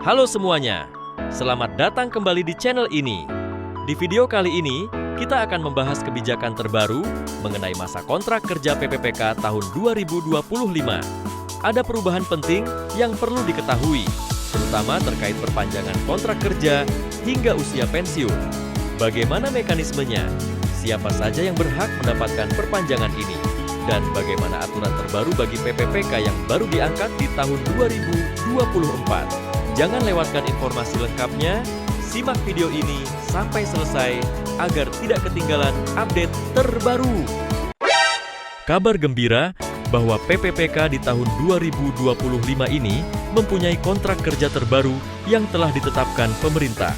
Halo semuanya, selamat datang kembali di channel ini. Di video kali ini, kita akan membahas kebijakan terbaru mengenai masa kontrak kerja PPPK tahun 2025. Ada perubahan penting yang perlu diketahui, terutama terkait perpanjangan kontrak kerja hingga usia pensiun. Bagaimana mekanismenya? Siapa saja yang berhak mendapatkan perpanjangan ini? Dan bagaimana aturan terbaru bagi PPPK yang baru diangkat di tahun 2024? Jangan lewatkan informasi lengkapnya, simak video ini sampai selesai agar tidak ketinggalan update terbaru. Kabar gembira bahwa PPPK di tahun 2025 ini mempunyai kontrak kerja terbaru yang telah ditetapkan pemerintah.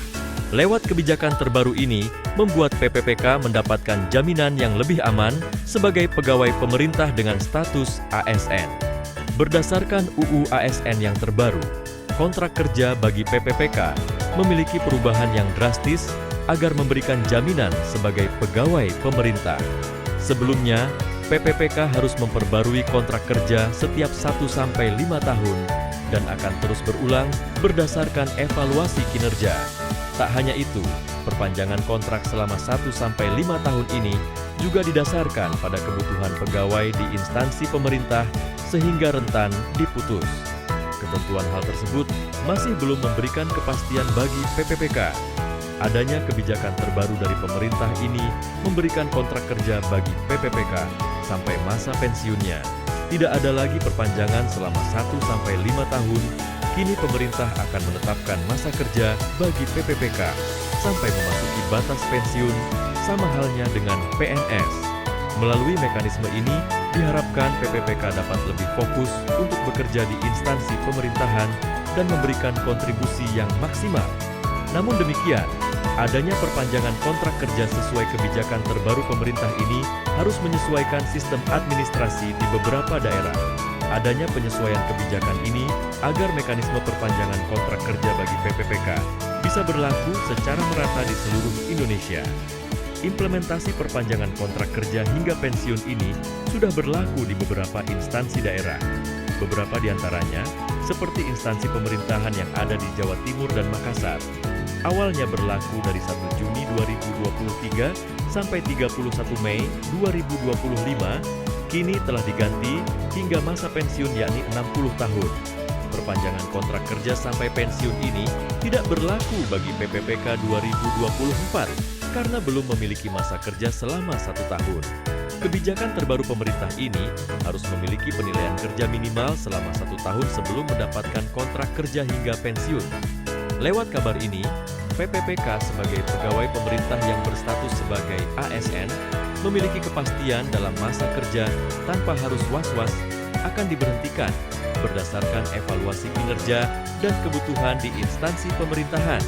Lewat kebijakan terbaru ini, membuat PPPK mendapatkan jaminan yang lebih aman sebagai pegawai pemerintah dengan status ASN. Berdasarkan UU ASN yang terbaru, kontrak kerja bagi PPPK memiliki perubahan yang drastis agar memberikan jaminan sebagai pegawai pemerintah. Sebelumnya, PPPK harus memperbarui kontrak kerja setiap 1-5 tahun dan akan terus berulang berdasarkan evaluasi kinerja. Tak hanya itu, perpanjangan kontrak selama 1-5 tahun ini juga didasarkan pada kebutuhan pegawai di instansi pemerintah sehingga rentan diputus. Ketentuan hal tersebut masih belum memberikan kepastian bagi PPPK. Adanya kebijakan terbaru dari pemerintah ini memberikan kontrak kerja bagi PPPK sampai masa pensiunnya. Tidak ada lagi perpanjangan selama 1-5 tahun. Kini pemerintah akan menetapkan masa kerja bagi PPPK sampai memasuki batas pensiun, sama halnya dengan PNS. Melalui mekanisme ini, diharapkan PPPK dapat lebih fokus untuk bekerja di instansi pemerintahan dan memberikan kontribusi yang maksimal. Namun demikian, adanya perpanjangan kontrak kerja sesuai kebijakan terbaru pemerintah ini harus menyesuaikan sistem administrasi di beberapa daerah. Adanya penyesuaian kebijakan ini agar mekanisme perpanjangan kontrak kerja bagi PPPK bisa berlaku secara merata di seluruh Indonesia. Implementasi perpanjangan kontrak kerja hingga pensiun ini sudah berlaku di beberapa instansi daerah. Beberapa di antaranya, seperti instansi pemerintahan yang ada di Jawa Timur dan Makassar. Awalnya berlaku dari 1 Juni 2023 sampai 31 Mei 2025, kini telah diganti hingga masa pensiun yakni 60 tahun. Perpanjangan kontrak kerja sampai pensiun ini tidak berlaku bagi PPPK 2024 karena belum memiliki masa kerja selama 1 tahun. Kebijakan terbaru pemerintah ini harus memiliki penilaian kerja minimal selama 1 tahun sebelum mendapatkan kontrak kerja hingga pensiun. Lewat kabar ini, PPPK sebagai pegawai pemerintah yang berstatus sebagai ASN memiliki kepastian dalam masa kerja tanpa harus was-was akan diberhentikan berdasarkan evaluasi kinerja dan kebutuhan di instansi pemerintahan.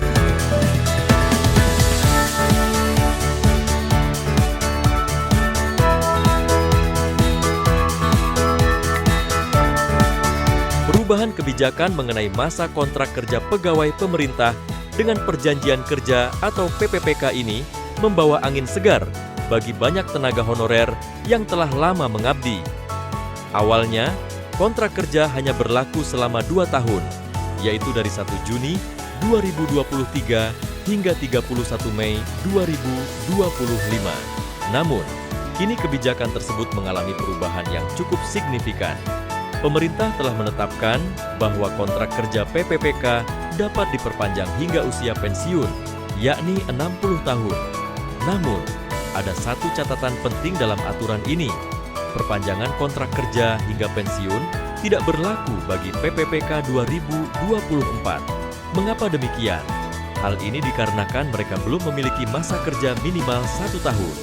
Perubahan kebijakan mengenai masa kontrak kerja pegawai pemerintah dengan perjanjian kerja atau PPPK ini membawa angin segar bagi banyak tenaga honorer yang telah lama mengabdi. Awalnya, kontrak kerja hanya berlaku selama 2 tahun, yaitu dari 1 Juni 2023 hingga 31 Mei 2025. Namun, kini kebijakan tersebut mengalami perubahan yang cukup signifikan. Pemerintah telah menetapkan bahwa kontrak kerja PPPK dapat diperpanjang hingga usia pensiun, yakni 60 tahun. Namun, ada satu catatan penting dalam aturan ini. Perpanjangan kontrak kerja hingga pensiun tidak berlaku bagi PPPK 2024. Mengapa demikian? Hal ini dikarenakan mereka belum memiliki masa kerja minimal 1 tahun.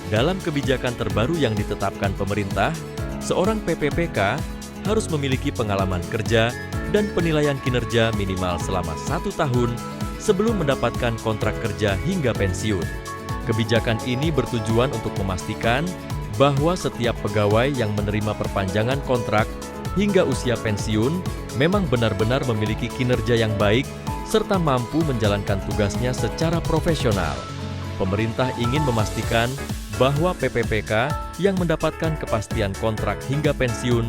Dalam kebijakan terbaru yang ditetapkan pemerintah, seorang PPPK harus memiliki pengalaman kerja dan penilaian kinerja minimal selama 1 tahun sebelum mendapatkan kontrak kerja hingga pensiun. Kebijakan ini bertujuan untuk memastikan bahwa setiap pegawai yang menerima perpanjangan kontrak hingga usia pensiun memang benar-benar memiliki kinerja yang baik serta mampu menjalankan tugasnya secara profesional. Pemerintah ingin memastikan bahwa PPPK yang mendapatkan kepastian kontrak hingga pensiun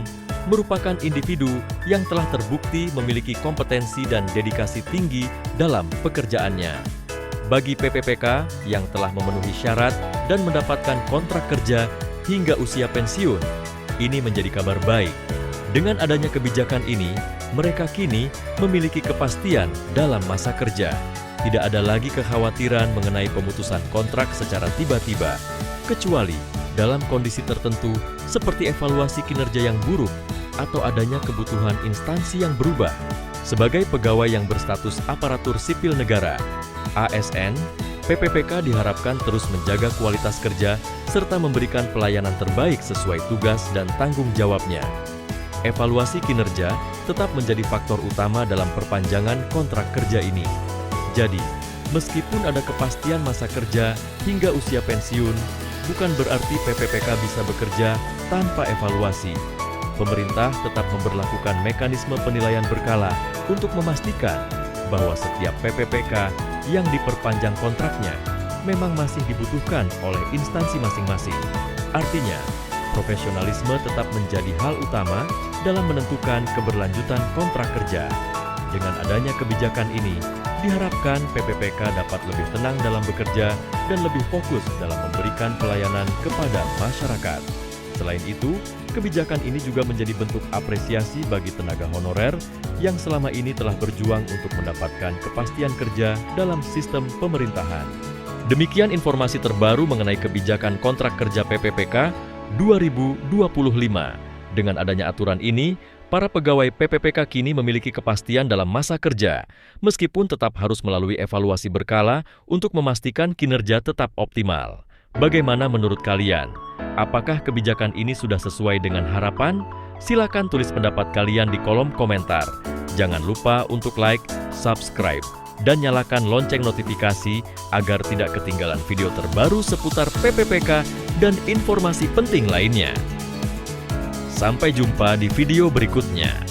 merupakan individu yang telah terbukti memiliki kompetensi dan dedikasi tinggi dalam pekerjaannya. Bagi PPPK yang telah memenuhi syarat dan mendapatkan kontrak kerja hingga usia pensiun, ini menjadi kabar baik. Dengan adanya kebijakan ini, mereka kini memiliki kepastian dalam masa kerja. Tidak ada lagi kekhawatiran mengenai pemutusan kontrak secara tiba-tiba, kecuali dalam kondisi tertentu seperti evaluasi kinerja yang buruk atau adanya kebutuhan instansi yang berubah. Sebagai pegawai yang berstatus aparatur sipil negara, ASN, PPPK diharapkan terus menjaga kualitas kerja serta memberikan pelayanan terbaik sesuai tugas dan tanggung jawabnya. Evaluasi kinerja tetap menjadi faktor utama dalam perpanjangan kontrak kerja ini. Jadi, meskipun ada kepastian masa kerja hingga usia pensiun, bukan berarti PPPK bisa bekerja tanpa evaluasi. Pemerintah tetap memberlakukan mekanisme penilaian berkala untuk memastikan bahwa setiap PPPK yang diperpanjang kontraknya memang masih dibutuhkan oleh instansi masing-masing. Artinya, profesionalisme tetap menjadi hal utama dalam menentukan keberlanjutan kontrak kerja. Dengan adanya kebijakan ini, diharapkan PPPK dapat lebih tenang dalam bekerja dan lebih fokus dalam memberikan pelayanan kepada masyarakat. Selain itu, kebijakan ini juga menjadi bentuk apresiasi bagi tenaga honorer yang selama ini telah berjuang untuk mendapatkan kepastian kerja dalam sistem pemerintahan. Demikian informasi terbaru mengenai kebijakan kontrak kerja PPPK 2025. Dengan adanya aturan ini, para pegawai PPPK kini memiliki kepastian dalam masa kerja, meskipun tetap harus melalui evaluasi berkala untuk memastikan kinerja tetap optimal. Bagaimana menurut kalian? Apakah kebijakan ini sudah sesuai dengan harapan? Silakan tulis pendapat kalian di kolom komentar. Jangan lupa untuk like, subscribe, dan nyalakan lonceng notifikasi agar tidak ketinggalan video terbaru seputar PPPK dan informasi penting lainnya. Sampai jumpa di video berikutnya.